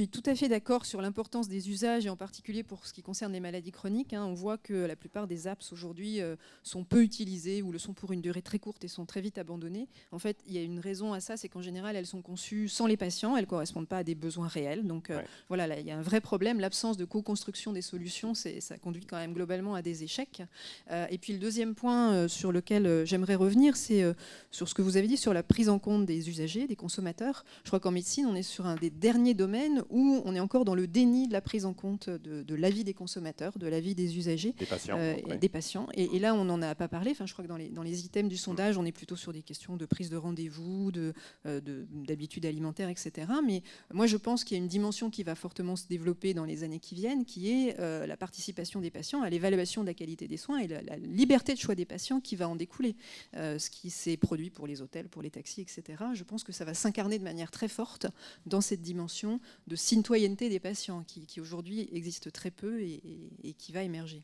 suis tout à fait d'accord sur l'importance des usages, et en particulier pour ce qui concerne les maladies chroniques. On voit que la plupart des apps aujourd'hui sont peu utilisées ou le sont pour une durée très courte et sont très vite abandonnées. En fait, il y a une raison à ça, c'est qu'en général, elles sont conçues sans les patients, elles ne correspondent pas à des besoins réels. Donc voilà, là, il y a un vrai problème. L'absence de co-construction des solutions, ça conduit quand même globalement à des échecs. Et puis le deuxième point sur lequel j'aimerais revenir, c'est sur ce que vous avez dit sur la prise en compte des usagers, des consommateurs. Je crois qu'en médecine, on est sur un des derniers domaines où on est encore dans le déni de la prise en compte de l'avis des consommateurs, de l'avis des usagers, des patients. Et là, on n'en a pas parlé. Enfin, je crois que dans les items du sondage, on est plutôt sur des questions de prise de rendez-vous, d'habitudes alimentaires, etc. Mais moi, je pense qu'il y a une dimension qui va fortement se développer dans les années qui viennent, qui est la participation des patients à l'évaluation de la qualité des soins et la liberté de choix des patients qui va en découler. Ce qui s'est produit pour les hôtels, pour les taxis, etc. Je pense que ça va s'incarner de manière très forte dans cette dimension de citoyenneté des patients qui aujourd'hui existe très peu et qui va émerger.